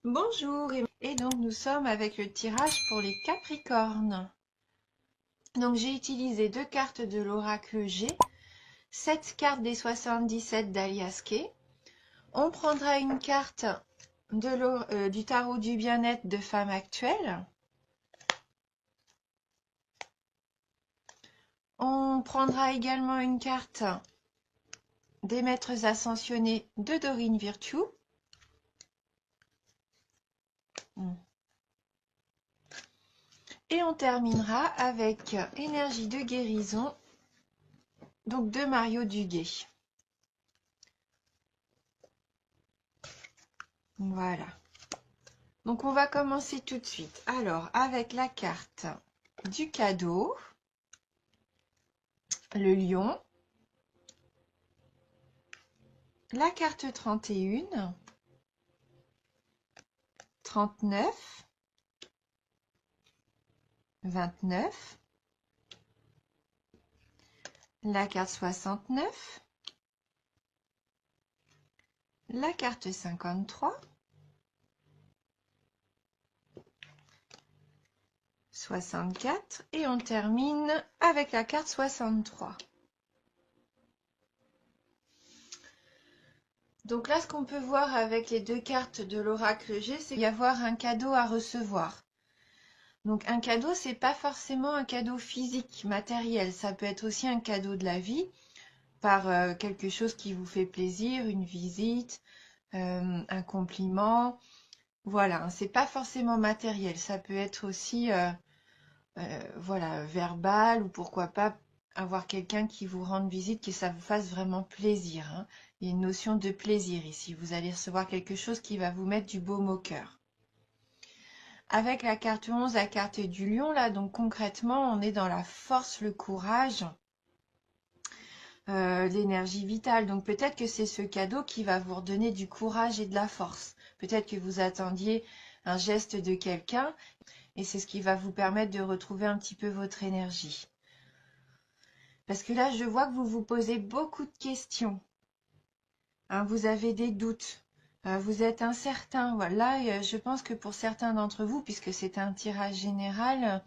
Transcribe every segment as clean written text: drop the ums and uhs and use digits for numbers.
Bonjour, et donc nous sommes avec le tirage pour les Capricornes. Donc j'ai utilisé deux cartes de l'oracle G, 7 cartes des 77 d'Alias Kay. On prendra une carte du tarot du bien-être de femme actuelle. On prendra également une carte des maîtres ascensionnés de Dorine Virtue. Et on terminera avec énergie de guérison, donc de Mario Duguay. Voilà. Donc on va commencer tout de suite. Alors avec la carte du cadeau, le lion, la carte 31, 39, 29, la carte 69, la carte 53, 64 et on termine avec la carte 63. Donc là, ce qu'on peut voir avec les deux cartes de l'oracle G, c'est qu'il y avoir un cadeau à recevoir. Donc un cadeau, c'est pas forcément un cadeau physique, matériel. Ça peut être aussi un cadeau de la vie, par quelque chose qui vous fait plaisir, une visite, un compliment. Voilà, c'est pas forcément matériel. Ça peut être aussi voilà, verbal ou pourquoi pas avoir quelqu'un qui vous rende visite, que ça vous fasse vraiment plaisir, hein. Il y a une notion de plaisir ici. Vous allez recevoir quelque chose qui va vous mettre du baume au cœur. Avec la carte 11, la carte du lion, là, donc concrètement, on est dans la force, le courage, l'énergie vitale. Donc peut-être que c'est ce cadeau qui va vous redonner du courage et de la force. Peut-être que vous attendiez un geste de quelqu'un et c'est ce qui va vous permettre de retrouver un petit peu votre énergie. Parce que là, je vois que vous vous posez beaucoup de questions. Hein, vous avez des doutes. Vous êtes incertain. Voilà, je pense que pour certains d'entre vous, puisque c'est un tirage général,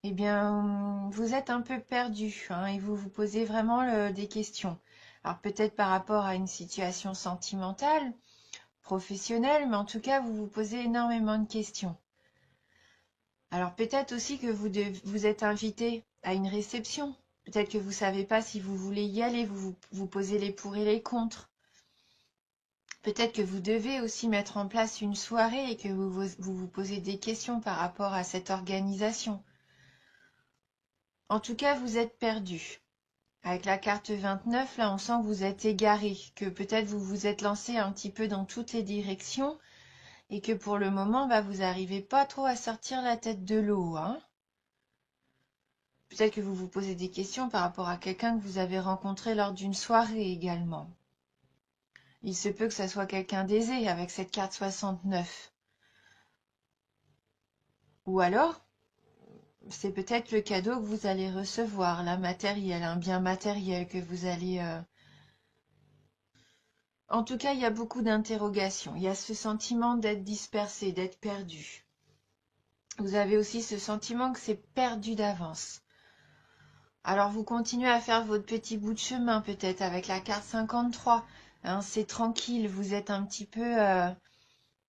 eh bien, vous êtes un peu perdu, hein, et vous vous posez vraiment des questions. Alors peut-être par rapport à une situation sentimentale, professionnelle, mais en tout cas, vous vous posez énormément de questions. Alors peut-être aussi que vous êtes invité à une réception. Peut-être que vous ne savez pas si vous voulez y aller, vous posez les pour et les contre. Peut-être que vous devez aussi mettre en place une soirée et que vous posez des questions par rapport à cette organisation. En tout cas, vous êtes perdu. Avec la carte 29, là, on sent que vous êtes égaré, que peut-être vous vous êtes lancé un petit peu dans toutes les directions et que pour le moment, bah, vous n'arrivez pas trop à sortir la tête de l'eau, hein. Peut-être que vous vous posez des questions par rapport à quelqu'un que vous avez rencontré lors d'une soirée également. Il se peut que ça soit quelqu'un d'aisé avec cette carte 69. Ou alors, c'est peut-être le cadeau que vous allez recevoir, la matériel, un bien matériel que vous allez... En tout cas, il y a beaucoup d'interrogations. Il y a ce sentiment d'être dispersé, d'être perdu. Vous avez aussi ce sentiment que c'est perdu d'avance. Alors vous continuez à faire votre petit bout de chemin peut-être avec la carte 53. Hein, c'est tranquille, vous êtes un petit peu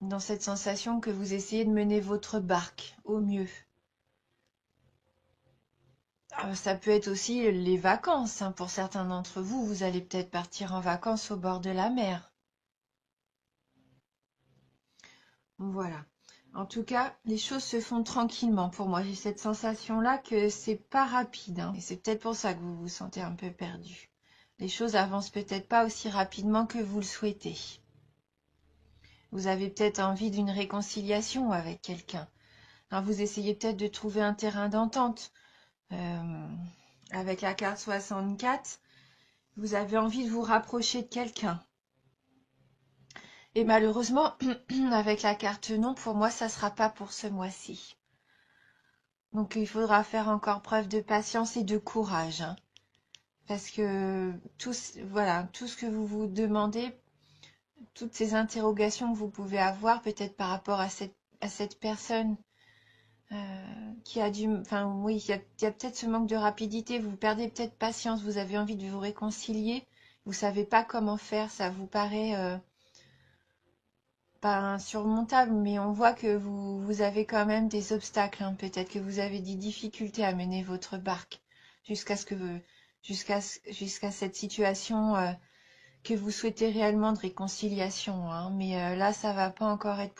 dans cette sensation que vous essayez de mener votre barque au mieux. Ça peut être aussi les vacances, hein. Pour certains d'entre vous, vous allez peut-être partir en vacances au bord de la mer. Voilà. En tout cas, les choses se font tranquillement pour moi. J'ai cette sensation-là que c'est pas rapide, hein. Et c'est peut-être pour ça que vous vous sentez un peu perdu. Les choses avancent peut-être pas aussi rapidement que vous le souhaitez. Vous avez peut-être envie d'une réconciliation avec quelqu'un. Alors vous essayez peut-être de trouver un terrain d'entente. Avec la carte 64, vous avez envie de vous rapprocher de quelqu'un. Et malheureusement, avec la carte non, pour moi, ça ne sera pas pour ce mois-ci. Donc il faudra faire encore preuve de patience et de courage, hein. Parce que voilà, tout ce que vous vous demandez toutes ces interrogations que vous pouvez avoir, peut-être par rapport à cette personne qui a dû... Enfin, oui, il y a peut-être ce manque de rapidité, vous perdez peut-être patience, vous avez envie de vous réconcilier, vous savez pas comment faire, ça vous paraît pas insurmontable, mais on voit que vous avez quand même des obstacles, hein. Peut-être que vous avez des difficultés à mener votre barque jusqu'à ce que jusqu'à cette situation que vous souhaitez réellement de réconciliation, hein. Mais là, ça va pas encore être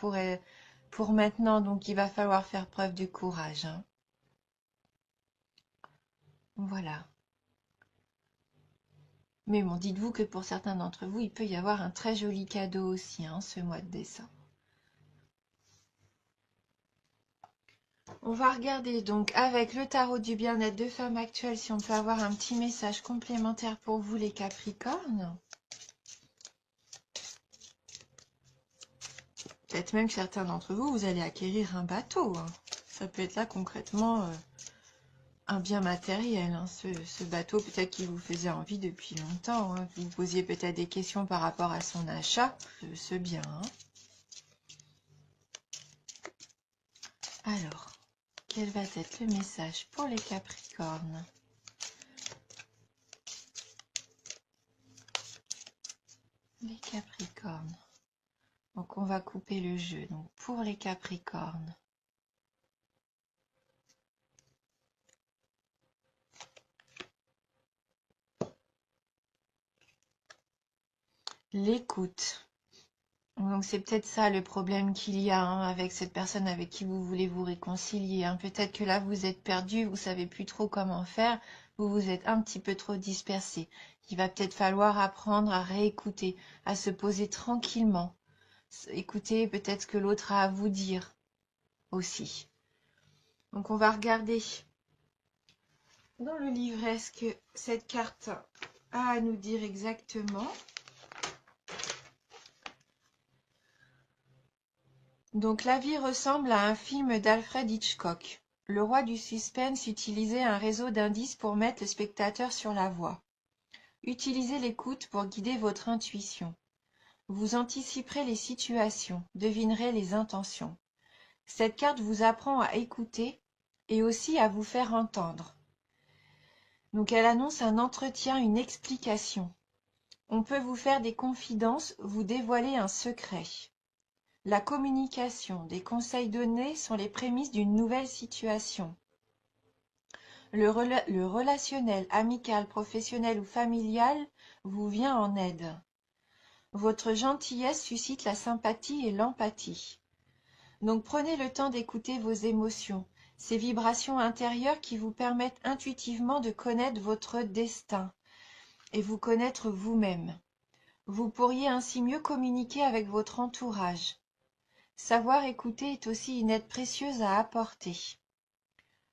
pour maintenant, donc il va falloir faire preuve de courage, hein. Voilà. Mais bon, dites-vous que pour certains d'entre vous, il peut y avoir un très joli cadeau aussi, hein, ce mois de décembre. On va regarder donc avec le tarot du bien-être de femme actuelle si on peut avoir un petit message complémentaire pour vous les Capricornes. Peut-être même que certains d'entre vous, vous allez acquérir un bateau, hein. Ça peut être là concrètement un bien matériel, hein. Ce bateau peut-être qu'il vous faisait envie depuis longtemps, hein. Vous vous posiez peut-être des questions par rapport à son achat, ce bien, hein. Alors, quel va être le message pour les Capricornes? Les Capricornes. Donc on va couper le jeu. Donc pour les Capricornes. L'écoute. Donc c'est peut-être ça le problème qu'il y a, hein, avec cette personne avec qui vous voulez vous réconcilier, hein. Peut-être que là vous êtes perdu, vous savez plus trop comment faire, vous vous êtes un petit peu trop dispersé. Il va peut-être falloir apprendre à réécouter, à se poser tranquillement. Écoutez peut-être ce que l'autre a à vous dire aussi. Donc on va regarder dans le livret ce que cette carte a à nous dire exactement. Donc la vie ressemble à un film d'Alfred Hitchcock. Le roi du suspense utilisait un réseau d'indices pour mettre le spectateur sur la voie. Utilisez l'écoute pour guider votre intuition. Vous anticiperez les situations, devinerez les intentions. Cette carte vous apprend à écouter et aussi à vous faire entendre. Donc elle annonce un entretien, une explication. On peut vous faire des confidences, vous dévoiler un secret. La communication, des conseils donnés sont les prémices d'une nouvelle situation. Le relationnel, amical, professionnel ou familial vous vient en aide. Votre gentillesse suscite la sympathie et l'empathie. Donc prenez le temps d'écouter vos émotions, ces vibrations intérieures qui vous permettent intuitivement de connaître votre destin et vous connaître vous-même. Vous pourriez ainsi mieux communiquer avec votre entourage. Savoir écouter est aussi une aide précieuse à apporter.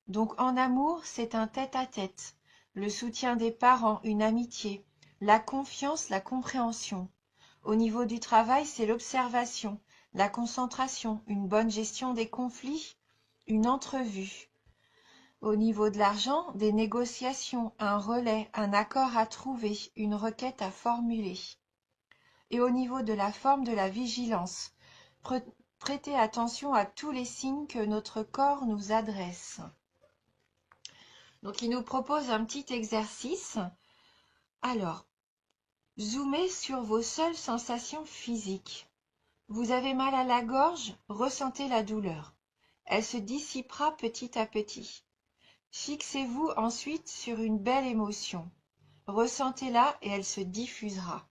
Donc en amour, c'est un tête-à-tête, le soutien des parents, une amitié, la confiance, la compréhension. Au niveau du travail, c'est l'observation, la concentration, une bonne gestion des conflits, une entrevue. Au niveau de l'argent, des négociations, un relais, un accord à trouver, une requête à formuler. Et au niveau de la forme, de la vigilance, prêtez attention à tous les signes que notre corps nous adresse. Donc, il nous propose un petit exercice. Alors, zoomez sur vos seules sensations physiques. Vous avez mal à la gorge, ressentez la douleur. Elle se dissipera petit à petit. Fixez-vous ensuite sur une belle émotion. Ressentez-la et elle se diffusera.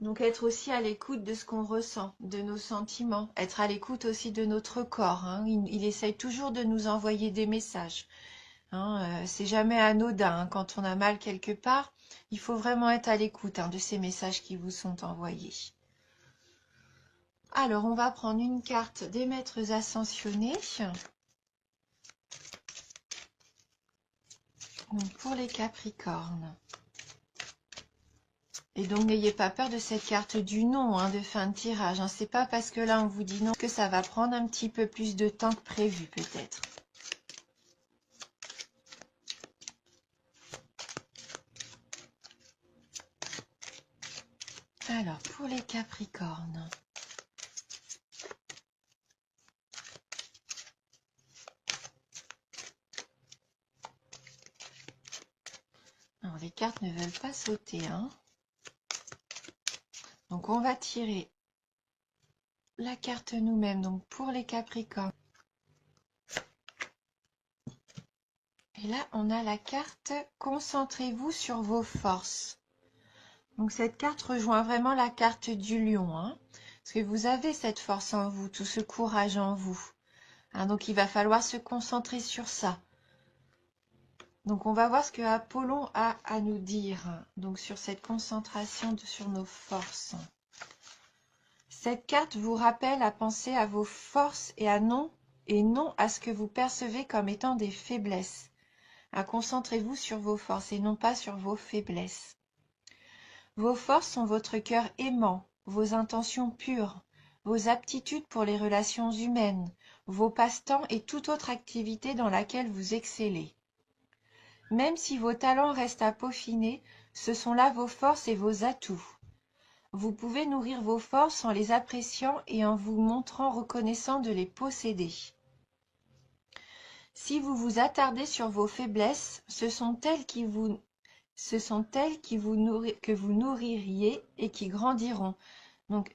Donc être aussi à l'écoute de ce qu'on ressent, de nos sentiments, être à l'écoute aussi de notre corps, hein. Il essaye toujours de nous envoyer des messages, hein. C'est jamais anodin, hein. Quand on a mal quelque part, il faut vraiment être à l'écoute, hein, de ces messages qui vous sont envoyés. Alors on va prendre une carte des maîtres ascensionnés. Donc pour les Capricornes. Et donc n'ayez pas peur de cette carte du non, hein, de fin de tirage, hein. C'est pas parce que là on vous dit non que ça va prendre un petit peu plus de temps que prévu peut-être. Alors, pour les Capricornes. Alors, les cartes ne veulent pas sauter, hein. Donc, on va tirer la carte nous-mêmes. Donc, pour les Capricornes. Et là, on a la carte « Concentrez-vous sur vos forces ». Donc, cette carte rejoint vraiment la carte du lion, hein, parce que vous avez cette force en vous, tout ce courage en vous. Hein, donc, il va falloir se concentrer sur ça. Donc, on va voir ce que Apollon a à nous dire, donc sur cette concentration sur nos forces. Cette carte vous rappelle à penser à vos forces et non à ce que vous percevez comme étant des faiblesses. Concentrez-vous sur vos forces et non pas sur vos faiblesses. Vos forces sont votre cœur aimant, vos intentions pures, vos aptitudes pour les relations humaines, vos passe-temps et toute autre activité dans laquelle vous excellez. Même si vos talents restent à peaufiner, ce sont là vos forces et vos atouts. Vous pouvez nourrir vos forces en les appréciant et en vous montrant reconnaissant de les posséder. Si vous vous attardez sur vos faiblesses, ce sont elles que vous nourririez et qui grandiront. Donc,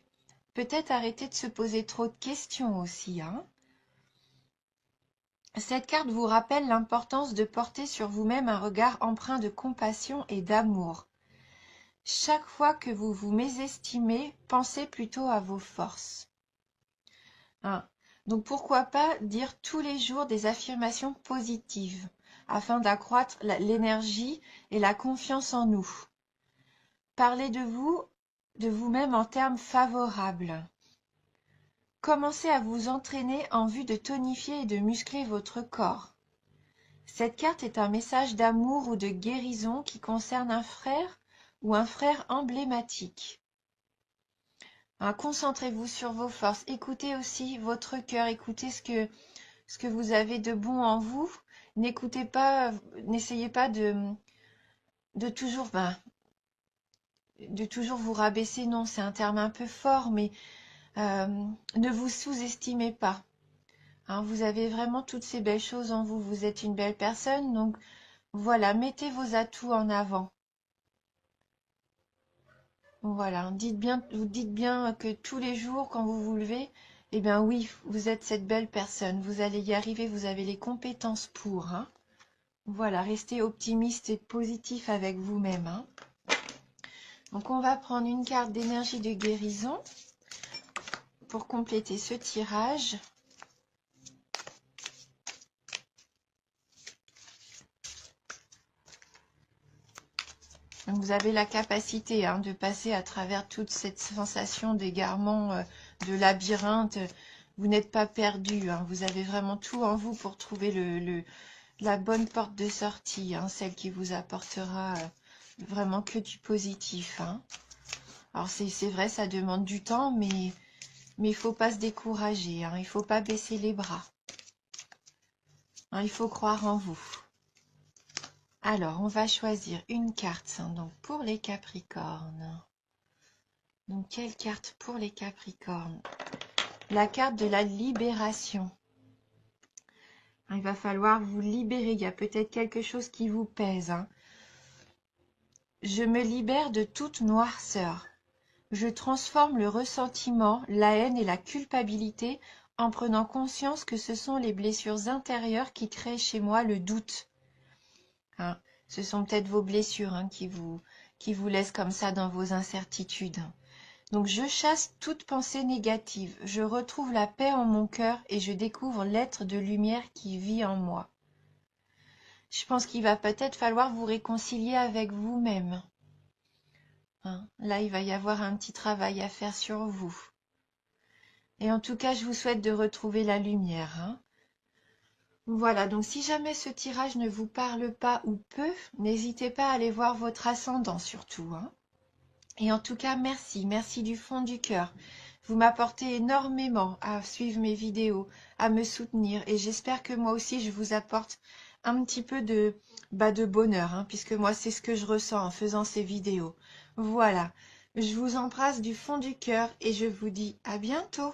peut-être arrêter de se poser trop de questions aussi, hein. Cette carte vous rappelle l'importance de porter sur vous-même un regard empreint de compassion et d'amour. Chaque fois que vous vous mésestimez, pensez plutôt à vos forces. Hein. Donc pourquoi pas dire tous les jours des affirmations positives afin d'accroître l'énergie et la confiance en nous. Parlez de vous-même en termes favorables. Commencez à vous entraîner en vue de tonifier et de muscler votre corps. Cette carte est un message d'amour ou de guérison qui concerne un frère ou un frère emblématique. Concentrez-vous sur vos forces. Écoutez aussi votre cœur. Écoutez ce que vous avez de bon en vous. N'écoutez pas, n'essayez pas de toujours, de toujours vous rabaisser. Non, c'est un terme un peu fort, mais ne vous sous-estimez pas. Hein, vous avez vraiment toutes ces belles choses en vous. Vous êtes une belle personne, donc voilà, mettez vos atouts en avant. Voilà, vous dites bien que tous les jours, quand vous vous levez, eh bien oui, vous êtes cette belle personne. Vous allez y arriver, vous avez les compétences pour. Hein. Voilà, restez optimiste et positif avec vous-même. Hein. Donc on va prendre une carte d'énergie de guérison pour compléter ce tirage. Donc vous avez la capacité de passer à travers toute cette sensation d'égarement, de labyrinthe. Vous n'êtes pas perdu. Vous avez vraiment tout en vous pour trouver la bonne porte de sortie, celle qui vous apportera vraiment que du positif. Alors c'est vrai, ça demande du temps, mais il ne faut pas se décourager. Il ne faut pas baisser les bras. Il faut croire en vous. Alors, on va choisir une carte donc pour les Capricornes. Donc, quelle carte pour les Capricornes? La carte de la libération. Il va falloir vous libérer. Il y a peut-être quelque chose qui vous pèse. Je me libère de toute noirceur. Je transforme le ressentiment, la haine et la culpabilité en prenant conscience que ce sont les blessures intérieures qui créent chez moi le doute. Ce sont peut-être vos blessures qui vous laissent comme ça dans vos incertitudes. Donc je chasse toute pensée négative, je retrouve la paix en mon cœur et je découvre l'être de lumière qui vit en moi. Je pense qu'il va peut-être falloir vous réconcilier avec vous-même. Là, il va y avoir un petit travail à faire sur vous. Et en tout cas, je vous souhaite de retrouver la lumière. Voilà, donc si jamais ce tirage ne vous parle pas ou peu, n'hésitez pas à aller voir votre ascendant surtout. Et en tout cas, merci du fond du cœur. Vous m'apportez énormément à suivre mes vidéos, à me soutenir et j'espère que moi aussi je vous apporte un petit peu de bonheur, puisque moi c'est ce que je ressens en faisant ces vidéos. Voilà, Je vous embrasse du fond du cœur et je vous dis à bientôt.